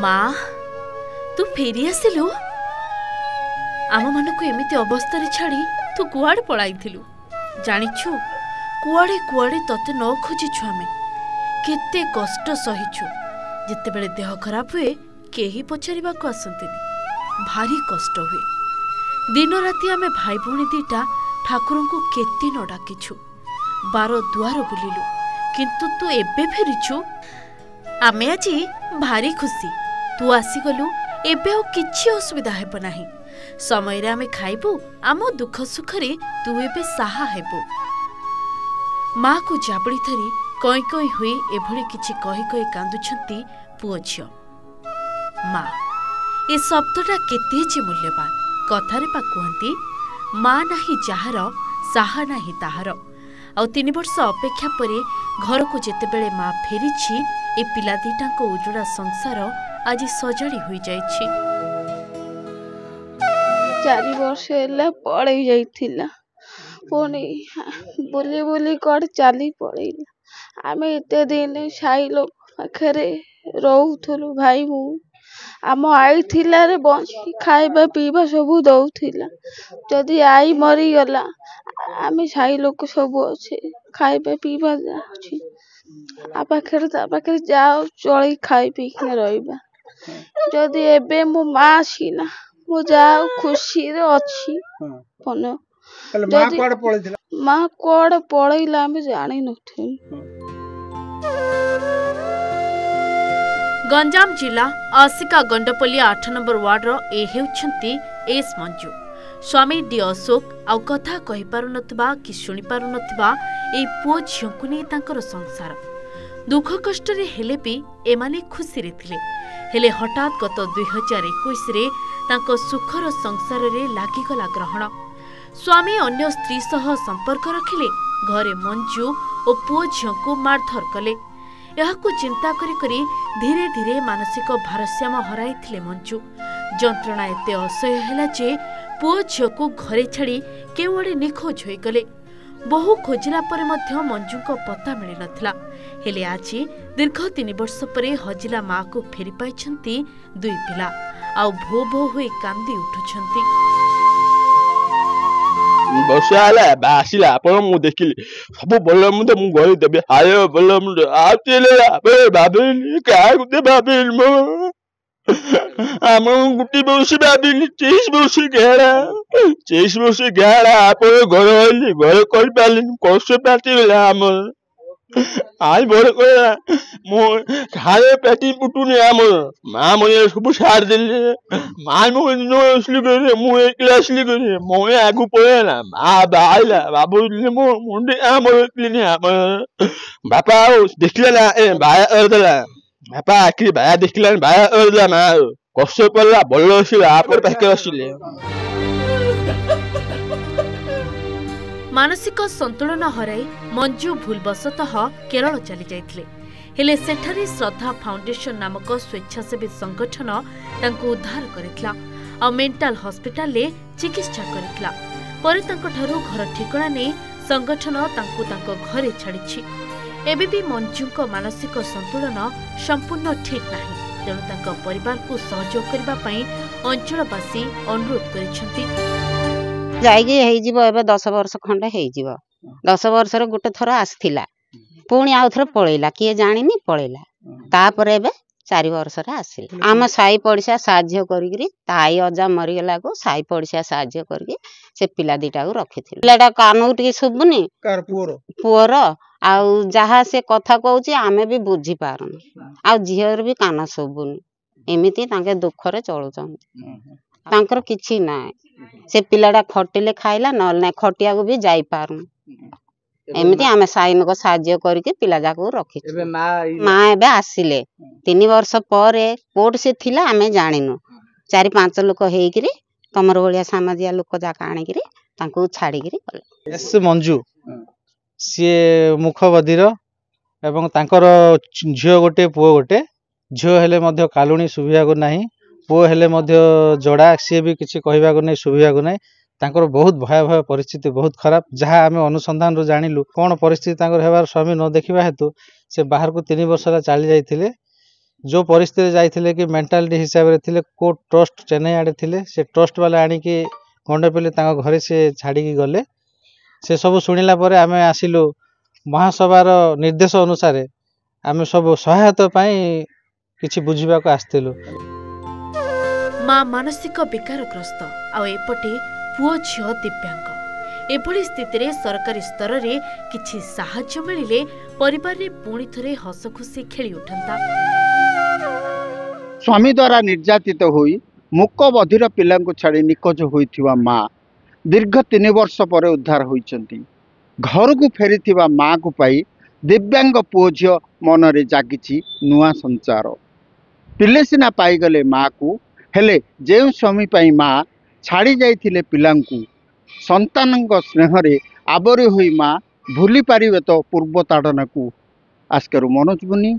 माँ तू फेरी आसिलु आम मान को एमती अवस्था छाड़ी तू कुआड़े पलाइथिलु जानिछु कुआड़े कुआड़े तते न खोजिछु आमे केते कष्ट सहिछु जिते बेले देह खराब हुए केही पचारिबा को आसंतिनी भारी कष्ट हुए दिन राति आमे भाई भौणी दीटा ठाकुर को केते न डाकिछु बार दुआर बुलिलु किंतु तू एबे फेरिछु आमे आजी भारी खुशी तू आसीगलु एबे आ किछि असुविधा हेब नाही समय रे आमे खाइबु आम दुख सुख रे तू एबे साहा हेबु माँ को जाबड़ी धरी कई कई हुई एभली किछि कही कही कांदुछंती पुओ झियो माँ ए शब्दटा केते जे मूल्यवान कथारे पा कहंती माँ नाही जहार साहा नाही ताहार आ 3 वर्ष अपेक्षा परे घर को जेतेबेले माँ फेरिछि ए पिला दीटांको उजड़ा संसार आज सजाड़ी हुई जाइछि 4 वर्ष ହେଲା पळै जाइथिला पुणी बुली बुली कड़ चली पड़ेला आमे एते दिन साई लोक पाखरे रहउथलु भाई मु आम आई थिला रे बंची खाइबा पीबा सब दउथिला जदि आई मरी गला आमे साई लोक सब अच्छे खाइबा पीबा जाउछि आ पाखरे जाओ चली खाई पी के रहिबा जदि एबे मो माँ आसीना मो जाओ खुशी रे अछि पन माँ कोड़ पड़ैला आमे जानि नथि गंजाम जिला आसिका गंडपल्ली 8 नंबर वार्ड रो ए हेउछंती एस मंजू स्वामी डी अशोक आउ कथा कहि पारु नथबा कि सुनि पारु नथबा ए पुओ झियंकु नै तांकर संसार दुख कष्ट रे हेले भी एमाने खुशी रे थिले हेले हठात गत 2021 रे तांको सुखर संसार रे लागि गला ग्रहण स्वामी अन्य स्त्री सह संपर्क रखिले घरे मंजू और पुओ झियंकु मारधर कले यहाकु चिंता करी करी धीरे धीरे मानसिक भारसाम्य हराइथिले मंजू जंत्रणा एते असह्य हैला जे पुओ झियकु घरे छाड़ी केवड़े निखोज होई गले बहु खोजिला परे मध्य मंजूको पता मिली नथिला हेले आजी दीर्घ 3 वर्ष परे हजिला माँ को फेरी पाइछंती 2 पिला आउ भो भो होई कांदी उठुछंती बसाला बासिला आपण मु देखिली सब बोल मु तो मु गई देबे आयो बोल मु आतेले बे बाबिल का गुते बाबिल मु आम गुटी बौसी बाबिल 30 बौसी गेड़ा आपण घर हली घर कर पाली कष्ट पातिला हम आई बड़ कहला मो खाए पेटी पुटुनी आम माँ मैं सब सार देले माँ मो नो असली करे मु एकला असली करे मो आगु पळेला माँ बाइला बाबू मो मुंडे आम एकली आम बापा देखला ना ए भाया अरदला बापा आखिर भाया देखला भाया अरदला ना कष्ट पड़ला बल्ल असला आपण पाके असले मानसिक संतुलन हराई मंजू भूलवशतः केरल चली जाइथिले हेले सेठारे श्रद्धा फाउंडेशन नामक स्वेच्छासेवी संगठन तांको उद्धार करितला आ मेंटल हॉस्पिटल ले चिकित्सा करितला परे तांको ठारू घर ठिकाना नै संगठन तांको तांको घरे छाडिछि एबे भी मंजूको मानसिक संतुलन संपूर्ण ठीक नाही तेणु तांको परिवार को सहयोग करबा पई अंचलवासी अनुरोध करिसंती जाइए 10 वर्ष खंडे 10 वर्ष गोटे थर आसला पुणी आउ थे पलैला किए जानी पलैला तापर 4 वर्ष आसिल आम साई पड़िशा साहाय्य करी अजा मरीगला को साई पड़िशा साहाय्य करके से पिला दीटा को रखी पिलाटा कान टे शुभुनी पुअर आउ जहा से कथा कहूँ आमे भी बुझी पारुनी आ झीर भी कान शुभुनी एमती दुखरे चलुचंती किछि ना से पिलाटा खटिले खाइला नल ना खटिया को भी जाई पारुनी एमती आमे साइन को साहाय्य करके पिला जाको रखी माँ एबे आसिले 3 वर्ष पर कोर्ट से थिला आमे जानिनु 4-5 लोक हेइकरी तमर भलिया सामाजिया लोक जाका आनिकरी तांको छाड़ीकरी गले एस मंजू सी मुख बधिर एवं तांकर झियो गोटे पुओ गोटे झियो हेले मध्य कालुणी सुभिया को नाही पुओ हेले मध्य जोड़ा सी भी किसी कहवा को नहीं सुभिया को नहीं तांकर बहुत भयावह परिस्थिति बहुत खराब जहाँ आम अनुसंधान रू जानिलु कौन परिस्थिति तांकर हेबार स्वामी न देखा हेतु से बाहर को 3 वर्ष चली जाइए जो परिस्थिति जाइए कि मेंटालिटी हिसाब से को ट्रस्ट चेन्नई आड़े थे से ट्रस्ट वाले आणिकी गंडेपल्ली घरे से छाड़ी गले से सब शुणिला पर आम आसिलु महासभार निर्देश अनुसार आम सब सहायता किछि बुझिबा को आस्थिलु। माँ मानसिक बेकारग्रस्त आ एपटे पुओ झियो दिव्यांग एभली स्थिति सरकारी स्तर रे किछि साहाय्य मिलिले परिवार रे पुणी थरे हस खुशी खेली उठंता। स्वामी द्वारा निर्यातित होई मुक बधिर पिलांकु छाड़ी निखोज होइथिबा माँ दीर्घ 3 वर्ष पर उद्धार होइचंती। घर को फेरिथिबा माँ को पाई दिव्यांग पुओ झियो मन रे जागिछि नुआ संचार। पिले सिना पाईगले माँ को हेले जे स्वामी पाई माँ छाड़ी जाइथिले पिलांकु संतानंग स्नेह रे आवरी होई माँ भूली पारिबे तो पूर्व ताड़ना को आस्करु मनोज बुनी।